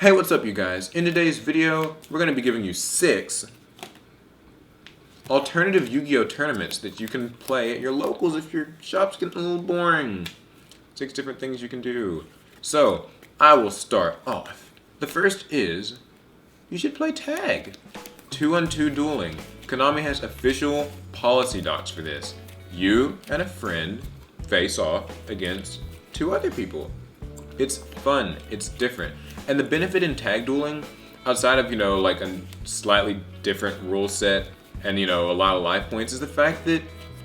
Hey, what's up you guys? In today's video, we're going to be giving you 6 alternative Yu-Gi-Oh tournaments that you can play at your locals if your shop's getting a little boring. 6 different things you can do. So, I will start off. The first is, you should play tag. 2-on-2 dueling. Konami has official policy docs for this. You and a friend face off against 2 other people. It's fun, it's different. And the benefit in tag dueling, outside of, like a slightly different rule set and, a lot of life points, is the fact that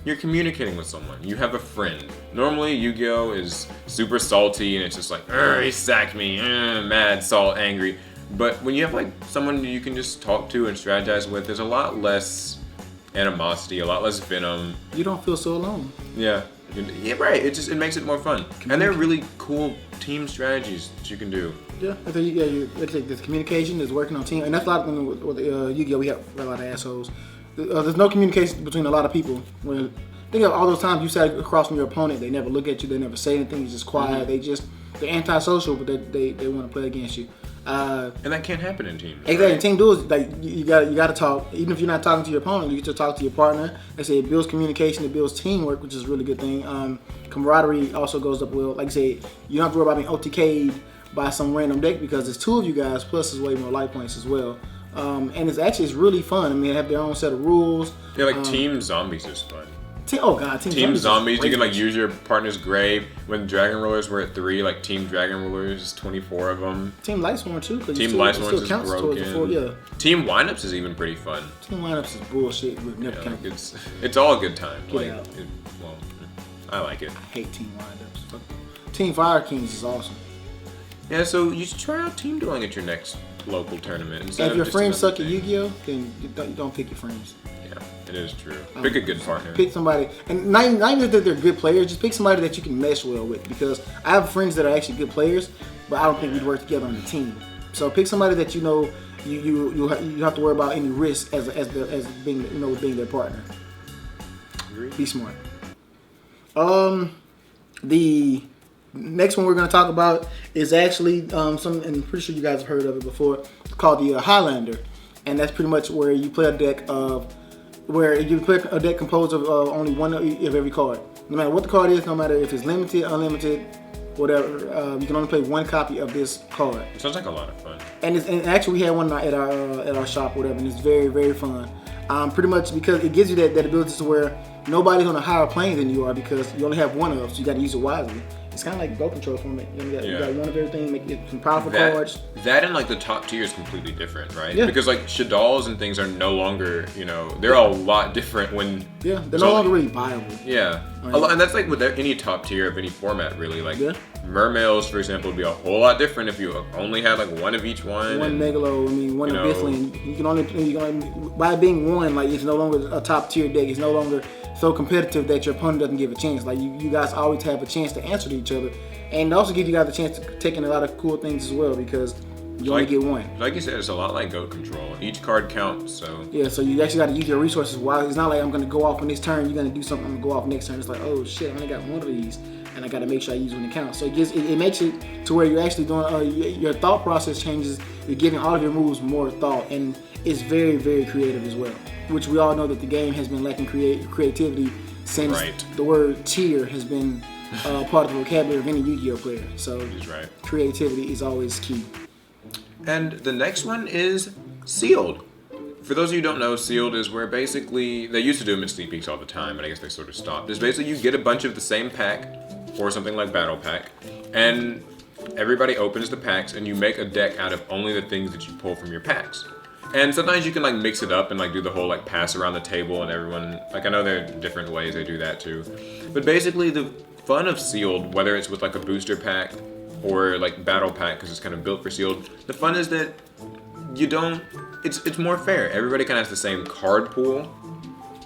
you're communicating with someone. You have a friend. Normally, Yu-Gi-Oh! Is super salty and it's just like, he sacked me, mad, salt, angry. But when you have someone you can just talk to and strategize with, there's a lot less animosity, a lot less venom. You don't feel so alone. Yeah. Yeah, right. It makes it more fun. And they're really cool team strategies that you can do. Yeah, I think there's communication, there's working on team, and that's a lot of with Yu-Gi-Oh! We have a lot of assholes. There's no communication between a lot of people. Think of all those times you sat across from your opponent, they never look at you, they never say anything, you're just quiet. Mm-hmm. They're antisocial, but they want to play against you. And that can't happen in teams. Exactly. Right? In team duels, you got to talk. Even if you're not talking to your opponent, you get to talk to your partner. They say it builds communication, it builds teamwork, which is a really good thing. Camaraderie also goes up well. Like I say, you don't have to worry about being OTK'd by some random deck because there's 2 of you guys, plus there's way more life points as well. And it's really fun. I mean, they have their own set of rules. Yeah, Team Zombies is fun. Team Zombies. You can use your partner's grave. When Dragon Rulers were at 3, Team Dragon Rulers, 24 of them. Team Lightsworn too. Team Lightsworn is broken. Team Windups is even pretty fun. Team Windups is bullshit. It's all a good time. Well, I like it. I hate Team Windups. Team Fire Kings is awesome. Yeah, so you should try out team dueling at your next local tournament. If your friends suck at Yu-Gi-Oh, then you don't pick your friends. It is true. Pick a good partner. Pick somebody, and not even that they're good players, just pick somebody that you can mesh well with. Because I have friends that are actually good players, but I don't think we'd work together on the team. So pick somebody that you have to worry about any risk as being being their partner. Agreed. Be smart. The next one we're going to talk about is actually something, and I'm pretty sure you guys have heard of it before. It's called the Highlander, and that's pretty much where you play a deck composed of only one of every card. No matter what the card is, no matter if it's limited, unlimited, whatever, you can only play 1 copy of this card. It sounds like a lot of fun. And actually, we had one at our shop, whatever, and it's very, very fun. Pretty much because it gives you that ability to where nobody's on a higher plane than you are because you only have one of, so you got to use it wisely. It's kind of like Go Control for me. You got one of everything, make some powerful cards. That and the top tier is completely different, right? Yeah. Because Shaddolls and things are no longer, they're a lot different when... Yeah, they're no longer really viable. Yeah. And that's with any top tier of any format, really. Mermails, for example, would be a whole lot different if you only had one of each one. One Megalo, one of Bithling. You can only, by being one, it's no longer a top tier deck. It's no longer so competitive that your opponent doesn't give a chance. You guys always have a chance to answer to each other, and also give you guys a chance to take in a lot of cool things as well because you only get one. Like you said, it's a lot like Goat Control. Each card counts, so... Yeah, so you actually got to use your resources wisely. It's not like I'm going to go off on this turn, you're going to do something, I'm going to go off next turn. It's like, oh shit, I only got one of these, and I got to make sure I use when it counts. So it makes it to where you're actually doing, your thought process changes, you're giving all of your moves more thought, and it's very, very creative as well. Which we all know that the game has been lacking creativity since the word tier has been part of the vocabulary of any Yu-Gi-Oh player. So creativity is always key. And the next one is Sealed. For those of you who don't know, Sealed is where basically, they used to do them in sneak peeks all the time, but I guess they sort of stopped. It's basically you get a bunch of the same pack, or something like Battle Pack, and everybody opens the packs and you make a deck out of only the things that you pull from your packs. And sometimes you can mix it up and do the whole pass around the table and everyone, I know there are different ways they do that too. But basically the fun of Sealed, whether it's with a booster pack or Battle Pack because it's kind of built for Sealed, the fun is that you don't, it's more fair. Everybody kind of has the same card pool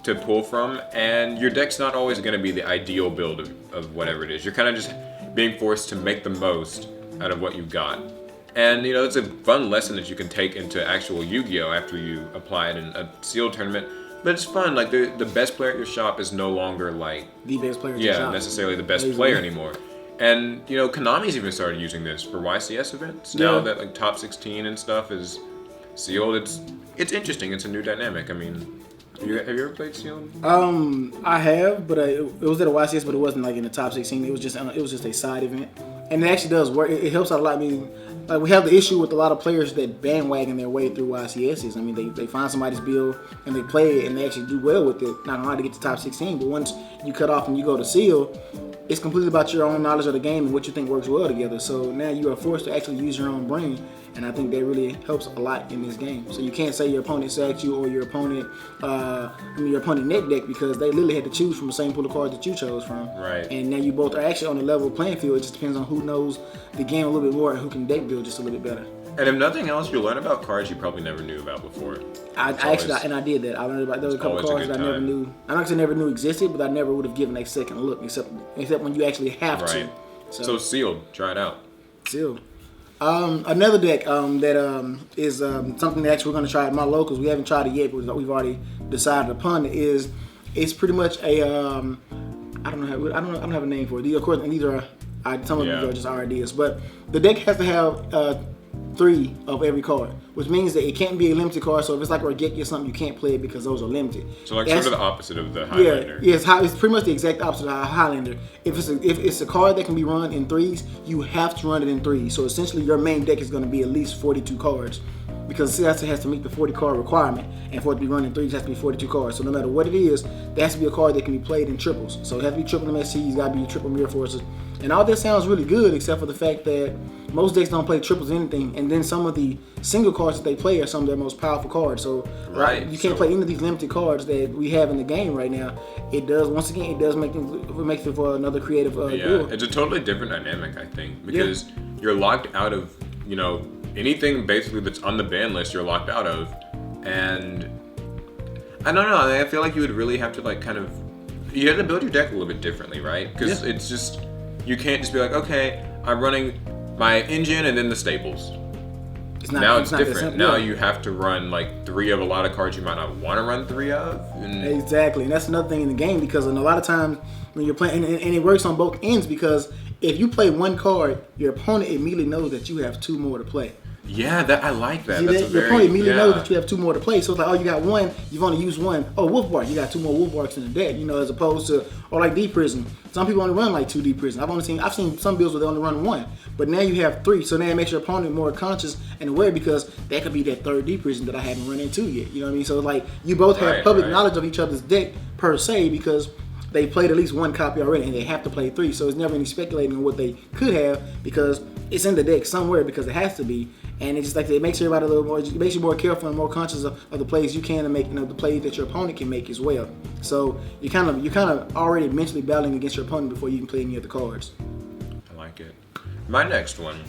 to pull from, and your deck's not always going to be the ideal build of whatever it is. You're kind of just being forced to make the most out of what you've got. And it's a fun lesson that you can take into actual Yu-Gi-Oh after you apply it in a Sealed tournament. But it's fun. The best player at your shop is no longer the best player at your shop. Necessarily the best player anymore. And Konami's even started using this for YCS events. Yeah. Now that like top 16 and stuff is sealed, it's interesting. It's a new dynamic. I mean, have you ever played sealed? I have, but it was at a YCS, but it wasn't like in the top 16. It was just a side event, and it actually does work. It helps out a lot. I mean, like we have the issue with a lot of players that bandwagon their way through YCSs. I mean, they find somebody's build and they play it and they actually do well with it. Not hard to get to top 16, but once you cut off and you go to seal, it's completely about your own knowledge of the game and what you think works well together. So now you are forced to actually use your own brain, and I think that really helps a lot in this game. So you can't say your opponent sacked you or your opponent net deck, because they literally had to choose from the same pool of cards that you chose from. Right. And now you both are actually on a level playing field. It just depends on who knows the game a little bit more and who can deck build just a little bit better. And if nothing else, you'll learn about cards you probably never knew about before. I did that. I learned about, there was a couple cards that I never knew. I'm not saying never knew existed, but I never would have given a second look, except when you actually have to. So sealed, try it out. Sealed. Another deck that is something that actually we're going to try at my locals. We haven't tried it yet, but we've already decided upon it. It's pretty much a I don't have a name for it. These are some of these are just our ideas, but the deck has to have 3 of every card, which means that it can't be a limited card. So if it's like Regeki or something, you can't play it because those are limited. So like sort of the opposite of the Highlander. Yeah, it's pretty much the exact opposite of Highlander. If it's a card that can be run in 3s, you have to run it in 3s. So essentially, your main deck is going to be at least 42 cards, because it has to meet the 40 card requirement, and for it to be run in 3s, it has to be 42 cards. So no matter what it is, there has to be a card that can be played in triples. So it has to be triple MSTs, got to be triple Mirror Forces, and all that sounds really good, except for the fact that most decks don't play triples anything, and then some of the single cards that they play are some of their most powerful cards. So you can't play any of these limited cards that we have in the game right now. It does make it for another creative duel. It's a totally different dynamic, I think, because you're locked out of anything basically that's on the ban list. You're locked out of, and I don't know. I feel like you would really have to you have to build your deck a little bit differently, right? Because it's just, you can't just be like, okay, I'm running my engine and then the staples. It's different. Now you have to run like 3 of a lot of cards you might not want to run 3 of. Exactly, and that's another thing in the game, because a lot of times when you're playing, and it works on both ends, because if you play 1 card, your opponent immediately knows that you have 2 more to play. Yeah, I like that. Your opponent immediately knows that you have 2 more to play. So it's like, oh, you got 1, you've only used 1. Oh, Wolf Bark, you got 2 more Wolf Barks in the deck. As opposed to, or like D Prison. Some people only run like 2 D Prison. I've seen some builds where they only run 1, but now you have 3. So now it makes your opponent more conscious and aware, because that could be that 3rd D Prison that I haven't run into yet. You know what I mean? So it's like you both have public knowledge of each other's deck per se, because they played at least 1 copy already, and they have to play 3. So it's never any speculating on what they could have, because it's in the deck somewhere, because it has to be. And it's just like, it makes everybody a little more, it makes you more careful and more conscious of the plays you can make, the plays that your opponent can make as well. So you're kind of already mentally battling against your opponent before you can play any of the cards. I like it. My next one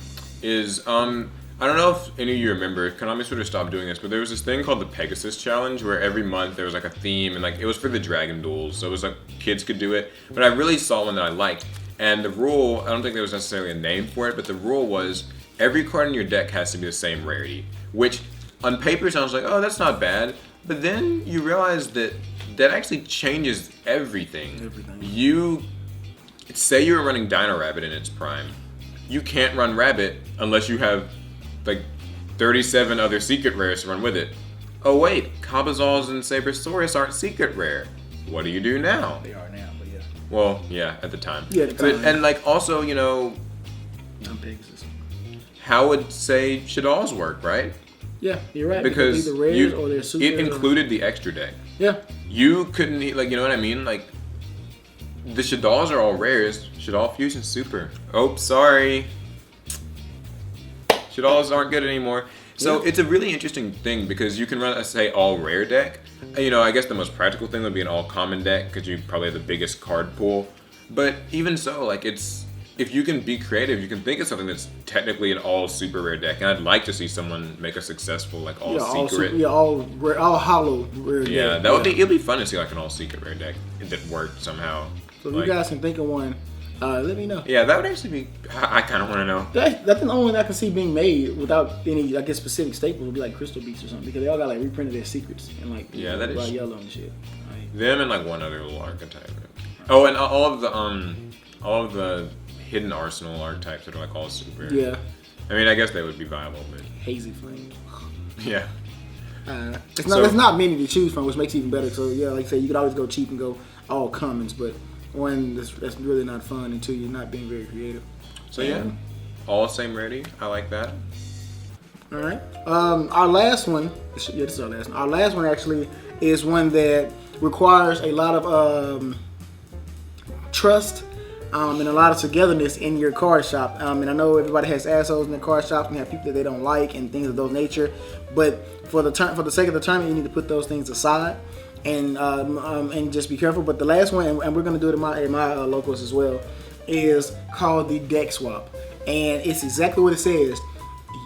is I don't know if any of you remember, Konami sort of stopped doing this, but there was this thing called the Pegasus Challenge, where every month there was like a theme, and like it was for the Dragon Duels, so it was like kids could do it. But I really saw one that I liked, and the rule, I don't think there was necessarily a name for it, but the rule was every card in your deck has to be the same rarity, which on paper sounds like, oh, that's not bad, but then you realize that actually changes everything. You say you're running Dino Rabbit in its prime, you can't run Rabbit unless you have like 37 other secret rares to run with it. Oh wait, Cabazals and Sabersaurus aren't secret rare. What do you do now? They are now, but yeah. Well, yeah, at the time. Yeah, at the time. And like also, Pegasus. how would say Shaddolls work, right? Yeah, you're right. Because either rares or they're super. It included the extra deck. Yeah. You couldn't, like, you know what I mean? Like, the Shaddolls are all rares. Shaddol Fusion Super. Oh, sorry. Shaddolls aren't good anymore. So it's a really interesting thing, because you can run a, say, all rare deck. I guess the most practical thing would be an all common deck, because you probably have the biggest card pool. But even so, like, if you can be creative, you can think of something that's technically an all super rare deck. And I'd like to see someone make a successful, like, all secret. All hollow rare deck. Yeah, that would be, it'd be fun to see like an all secret rare deck that worked somehow. So if you guys can think of one, let me know. Yeah, that would actually be, I kind of want to know. That's the only one I can see being made without any, I guess, specific staples would be like Crystal Beats or something, because they all got like reprinted their secrets and like that is yellow and shit. Them and like one other little archetype. Oh, and all of the hidden arsenal archetypes that are like all super. Yeah. I mean, I guess they would be viable, but Hazy Flame. yeah. There's not many to choose from, which makes it even better. So yeah, like I say, you could always go cheap and go all commons, but that's really not fun until you're not being very creative. So yeah, all same ready. I like that. All right. Our last one. This is our last one. Our last one actually is one that requires a lot of trust and a lot of togetherness in your card shop. And I know everybody has assholes in their card shop and have people that they don't like and things of those nature. But for the sake of the tournament, you need to put those things aside and just be careful. But the last one, and we're gonna do it in my locals as well, is called the deck swap, and it's exactly what it says.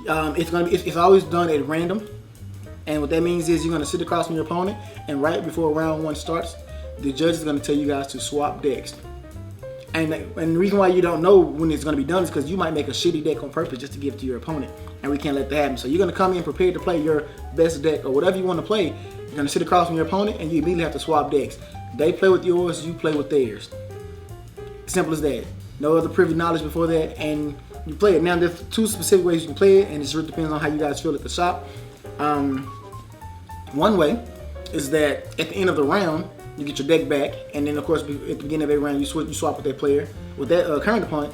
It's always done at random, and what that means is you're gonna sit across from your opponent, and right before round one starts, the judge is gonna tell you guys to swap decks. And the reason why you don't know when it's going to be done is because you might make a shitty deck on purpose just to give it to your opponent, and we can't let that happen. So you're going to come in prepared to play your best deck or whatever you want to play. You're going to sit across from your opponent, and you immediately have to swap decks. They play with yours, you play with theirs. Simple as that. No other privy knowledge before that, and you play it. Now there's two specific ways you can play it, and it really depends on how you guys feel at the shop. One way is that at the end of the round, you get your deck back, and then of course at the beginning of every round you swap with that player, with that current opponent.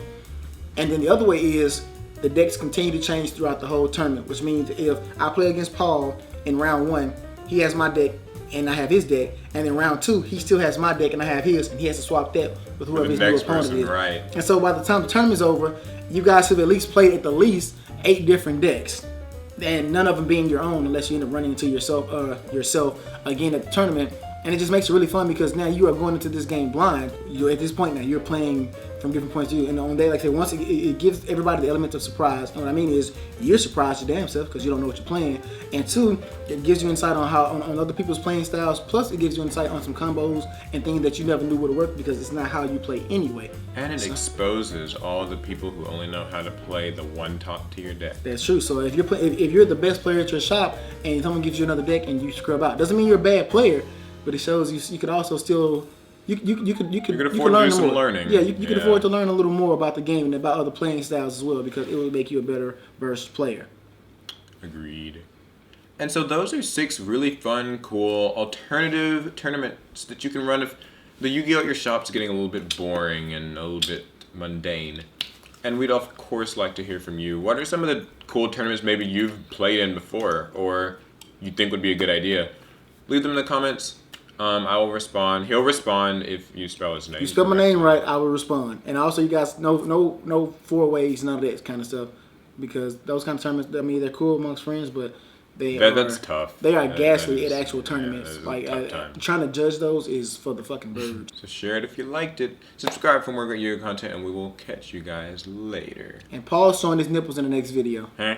And then the other way is the decks continue to change throughout the whole tournament, which means if I play against Paul in round one, he has my deck and I have his deck, and in round two he still has my deck and I have his, and he has to swap that with whoever his new opponent is. Right. And so by the time the tournament's over, you guys have at least played at the least 8 different decks, and none of them being your own unless you end up running into yourself again at the tournament. And it just makes it really fun because now you are going into this game blind. At this point now, you're playing from different points of view. And on day, like I said, once it gives everybody the element of surprise. And what I mean is, you're surprised your damn self because you don't know what you're playing. And 2, it gives you insight on on other people's playing styles. Plus, it gives you insight on some combos and things that you never knew would work because it's not how you play anyway. And it exposes all the people who only know how to play the one top tier deck. That's true. So if you're the best player at your shop and someone gives you another deck and you scrub out, doesn't mean you're a bad player. But it shows you could also still you could afford to do some learning. Yeah, you could afford to learn a little more about the game and about other playing styles as well, because it will make you a better versed player. Agreed. And so those are 6 really fun, cool, alternative tournaments that you can run if the Yu-Gi-Oh! At your shop's getting a little bit boring and a little bit mundane. And we'd of course like to hear from you. What are some of the cool tournaments maybe you've played in before or you think would be a good idea? Leave them in the comments. I will respond. He'll respond if you spell his name. You spell my name right, I will respond. And also, you guys, no 4 ways, none of that kind of stuff, because those kind of tournaments, I mean, they're cool amongst friends, but that's tough. They are ghastly at actual tournaments. Yeah, trying to judge those is for the fucking birds. So share it if you liked it. Subscribe for more great Yu-Gi-Oh! Content, and we will catch you guys later. And Paul's showing his nipples in the next video. Huh?